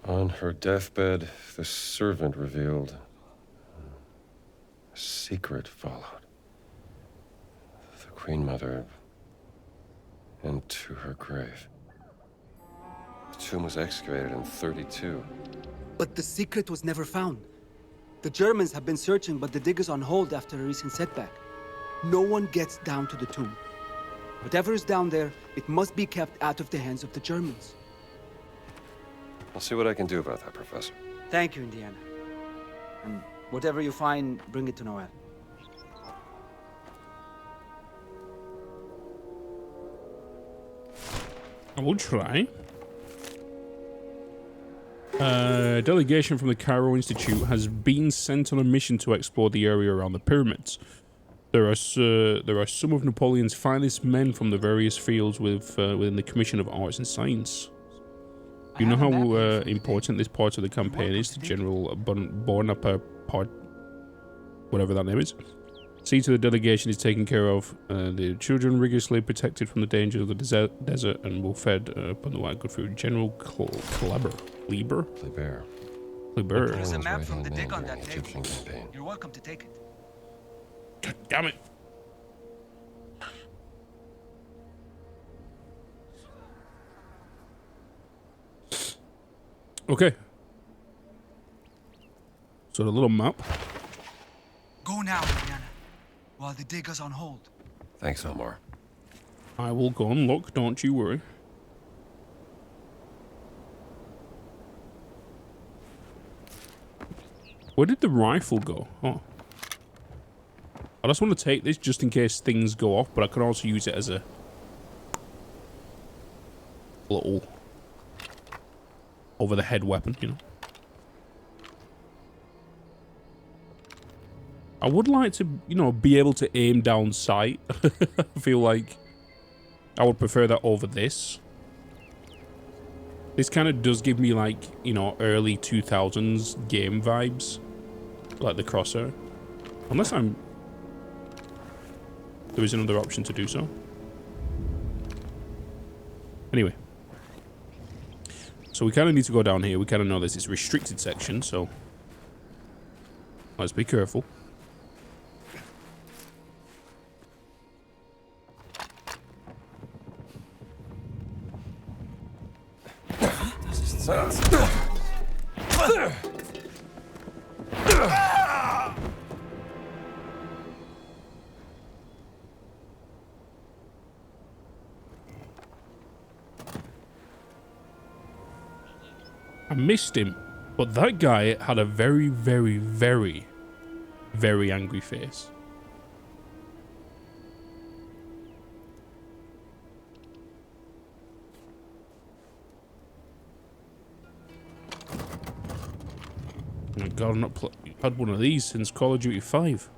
On her deathbed, the servant revealed a secret followed. The Queen Mother into her grave. The tomb was excavated in 32. But the secret was never found. The Germans have been searching, but the dig is on hold after a recent setback. No one gets down to the tomb. Whatever is down there, it must be kept out of the hands of the Germans. I'll see what I can do about that, Professor. Thank you, Indiana. And whatever you find, bring it to Noel. I will try. A delegation from the Cairo Institute has been sent on a mission to explore the area around the pyramids. There are some of Napoleon's finest men from the various fields within the Commission of Arts and Science. Do you know how important this part of the campaign is to General Bonaparte, whatever that name is? See to the delegation is taken care of. The children rigorously protected from the dangers of the desert and will fed upon the white good food. General Kleber. There's a map from the dig on that table. You're welcome to take it. God damn it. Okay. So the little map. Go now, Mariana, while the digger's on hold. Thanks, Omar. I will go and look, don't you worry. Where did the rifle go? Oh. I just want to take this just in case things go off, but I can also use it as a little over-the-head weapon, you know. I would like to, you know, be able to aim down sight. I feel like I would prefer that over this. This kind of does give me, like, you know, early 2000s game vibes. Like the CROSSAIR. Unless there is another option to do so. Anyway. So we kind of need to go down here. We kind of know this is restricted section, so let's be careful. I missed him, but that guy had a very, very, very, very angry face. Oh my god, I've not had one of these since Call of Duty 5.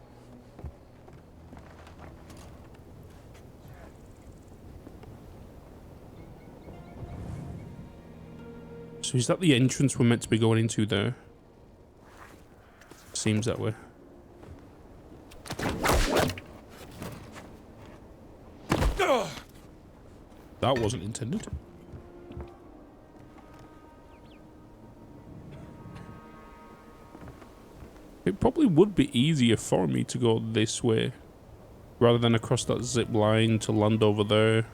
So is that the entrance we're meant to be going into there? Seems that way. That wasn't intended. It probably would be easier for me to go this way rather than across that zip line to land over there.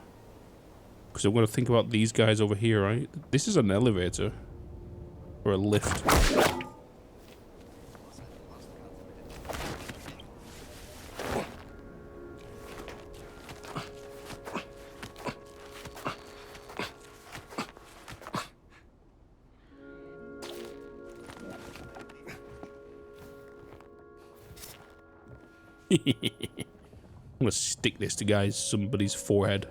Because I'm going to think about these guys over here, right? This is an elevator. Or a lift. I'm going to stick this to somebody's forehead.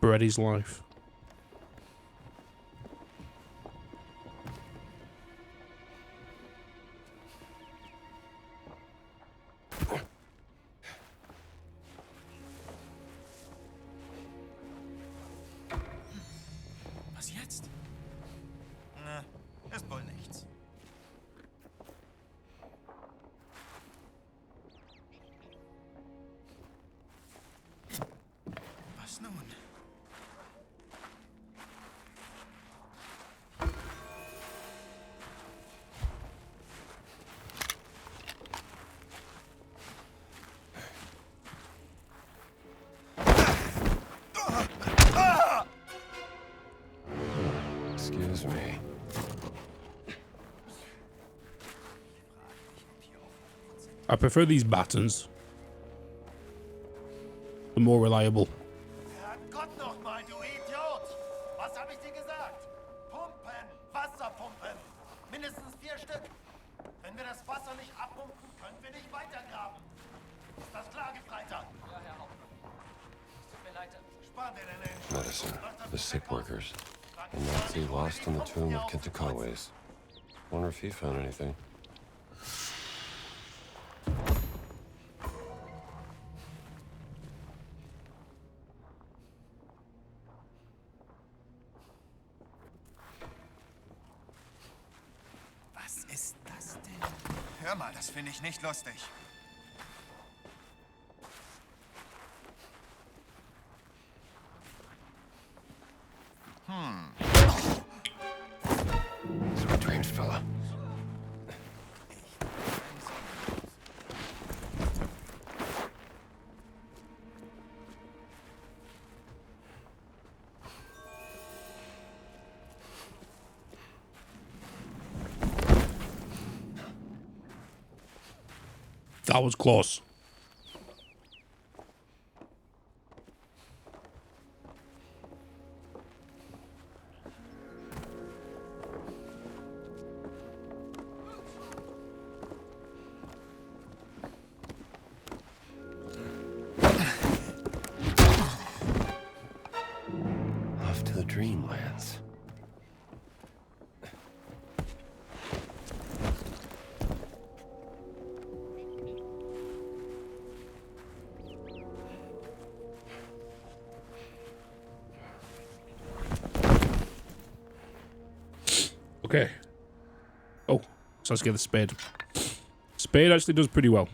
Brady's life. Was jetzt? Na, ist wohl nichts. Was nun? Excuse me. I prefer these buttons. The more reliable. Gott noch mal, du Idiot! Was habe ich dir gesagt? Pumpen! Wasserpumpen! Mindestens 4 Stück. Wenn wir das Wasser nicht abpumpen, können wir nicht weitergraben. Ist das klar, Gefreiter? Ja, Herr Hauptmann. Es tut mir leid. Spar dir deine Entscheidung. Medicine, the sick workers. A Nazi lost in the tomb of Kintakaways. Wonder if he found anything. Was ist das denn? Hör mal, das finde ich nicht lustig. Sweet dreams, fella. That was close. Off to the dreamlands. Okay. Oh, so let's get the spade. Spade actually does pretty well.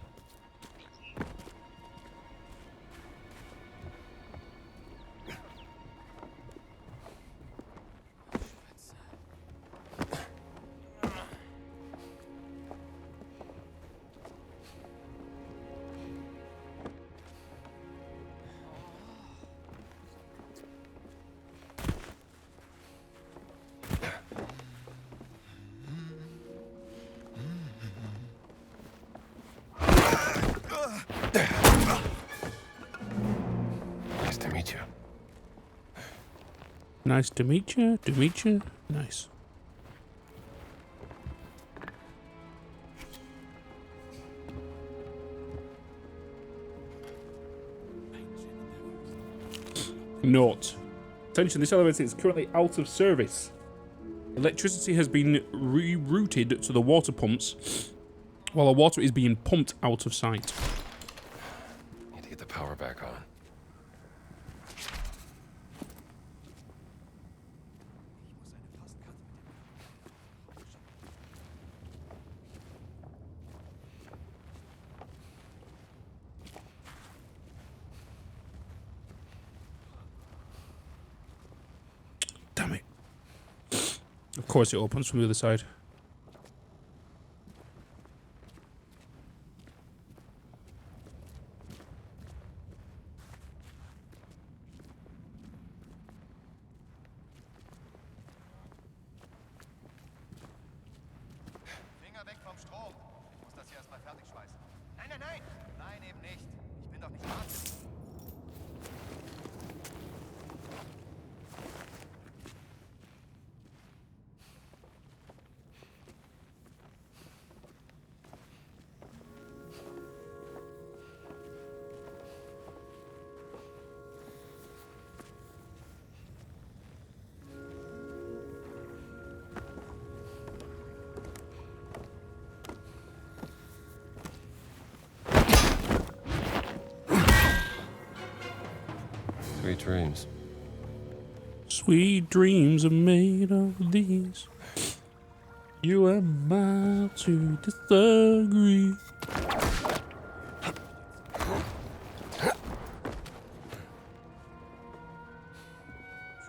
Nice to meet you. Nice to meet you. To meet you. Nice. Note. Attention, this elevator is currently out of service. Electricity has been rerouted to the water pumps while the water is being pumped out of sight. Need to get the power back on. Damn it. Of course it opens from the other side. Finger weg vom Strom. Ich muss das hier erstmal fertig schweißen. Nein, nein, nein. Nein, eben nicht. Ich bin doch nicht wahnsinnig. Sweet dreams. Sweet dreams are made of these. You am about to disagree.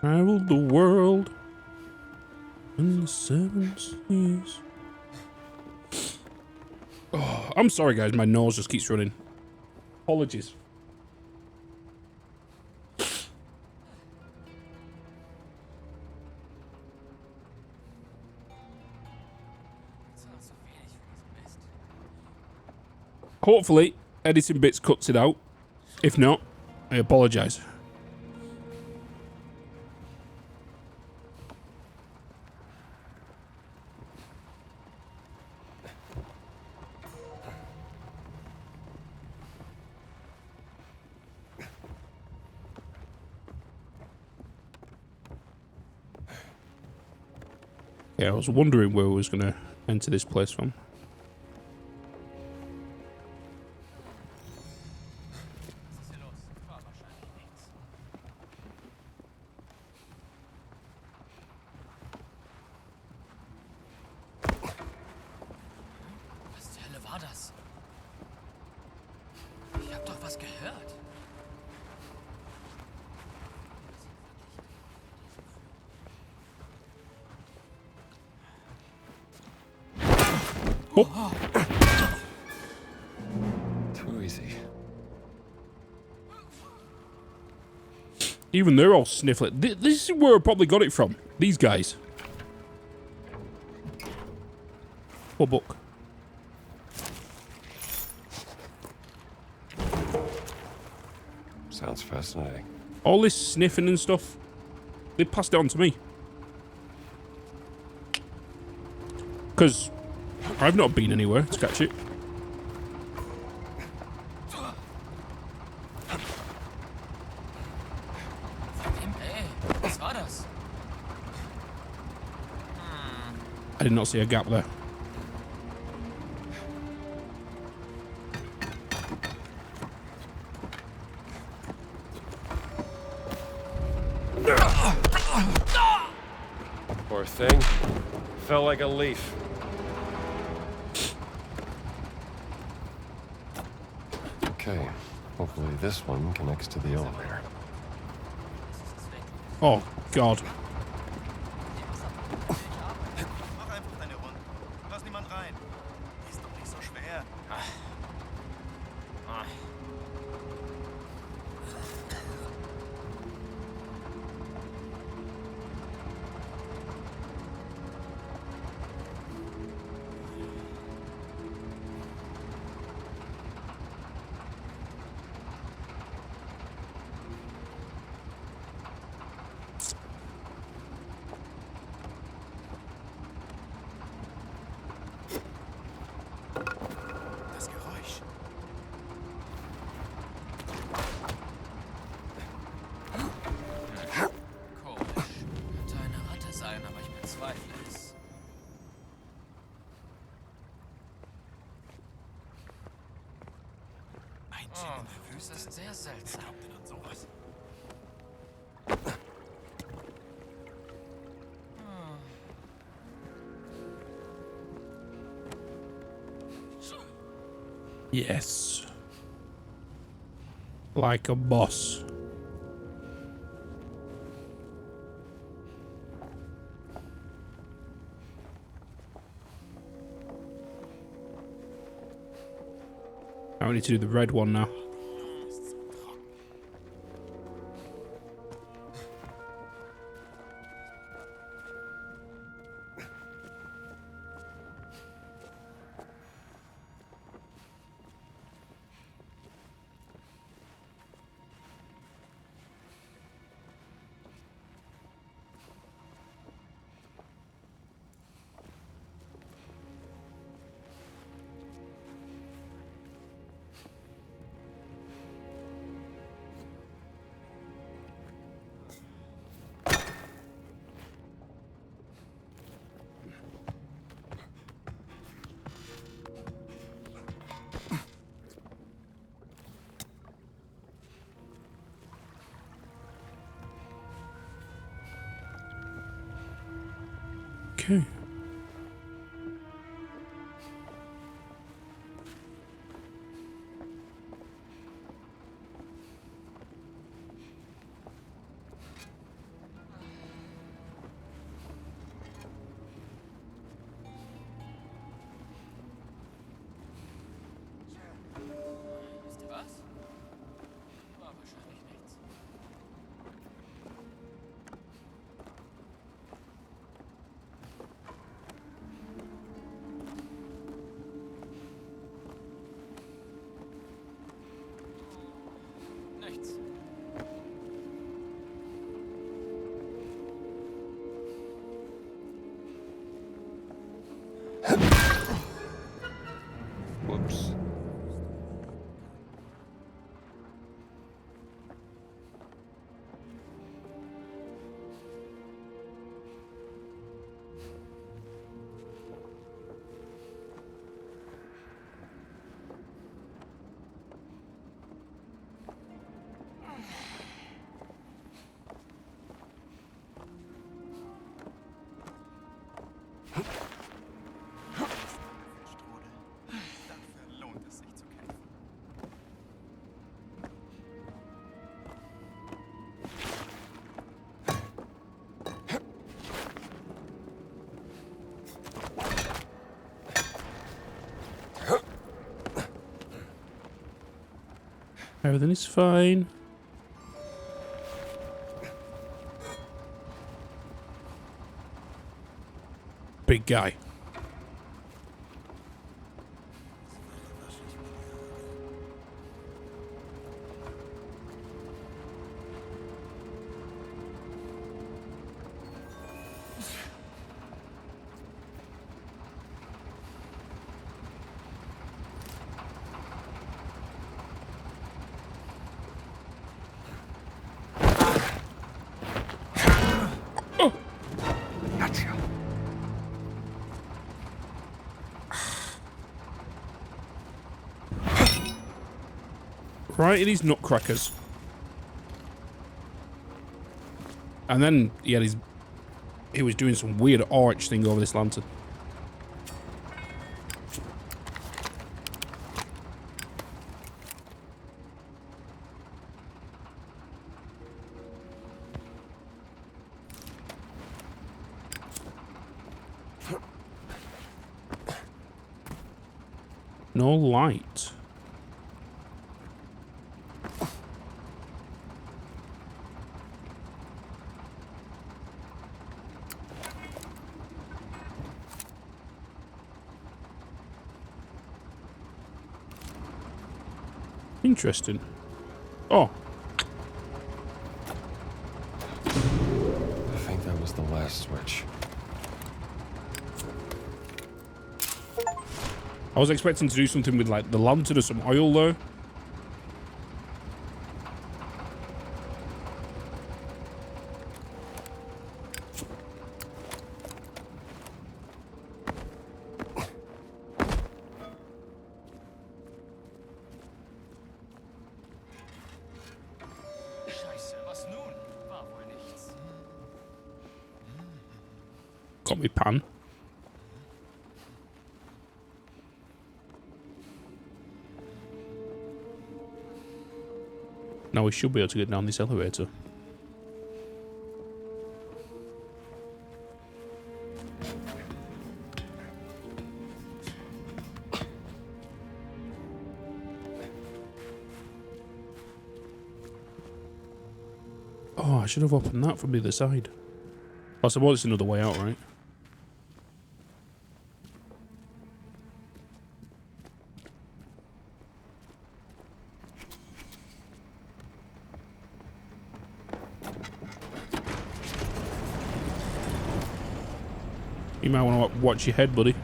Traveled the world in the 7 seas. Oh, I'm sorry, guys. My nose just keeps running. Apologies. Hopefully, editing bits cuts it out. If not, I apologise. Yeah, I was wondering where we was going to enter this place from. Was zur Hölle war das? Ich hab doch was gehört. Oh. Too easy. Even they're all sniffling. This is where I probably got it from. These guys. What book? Sounds fascinating. All this sniffing and stuff, they passed it on to me. Because I've not been anywhere to catch it. Hey, was war das? I did not see a gap there. Poor thing. Fell like a leaf. Okay. Hopefully this one connects to the elevator. Oh, God. Mach einfach deine Runden. Lass niemand rein. Ist doch nicht so schwer. Das Geräusch. Komisch. Könnte eine Ratte sein, aber ich bezweifle es. Ein Djinn in der Das Wüste. ist sehr seltsam. Glaubt denn an sowas? Yes. Like a boss. I need to do the red one now. Okay. Wisst ihr was? War wahrscheinlich nichts. Everything is fine. Big guy. Right in his nutcrackers. And then he was doing some weird arch thing over this lantern. No light. Interesting. Oh. I think that was the last switch. I was expecting to do something with like the lantern or some oil though. Got me pan. Now we should be able to get down this elevator. Oh, I should have opened that from the other side. I suppose it's another way out, right? You might want to watch your head, buddy.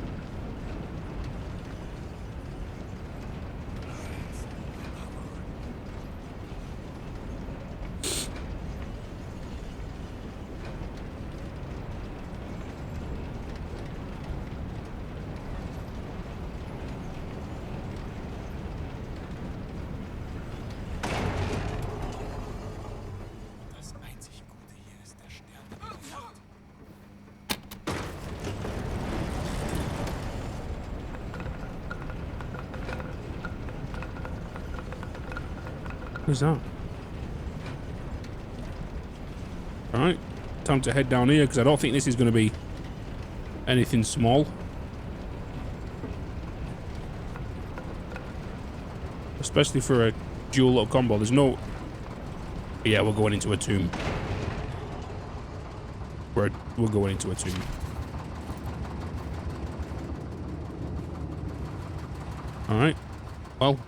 Who's that? Alright, time to head down here because I don't think this is going to be anything small. Especially for a dual lock combo. There's no... Yeah, we're going into a tomb. We're going into a tomb. Alright. Well...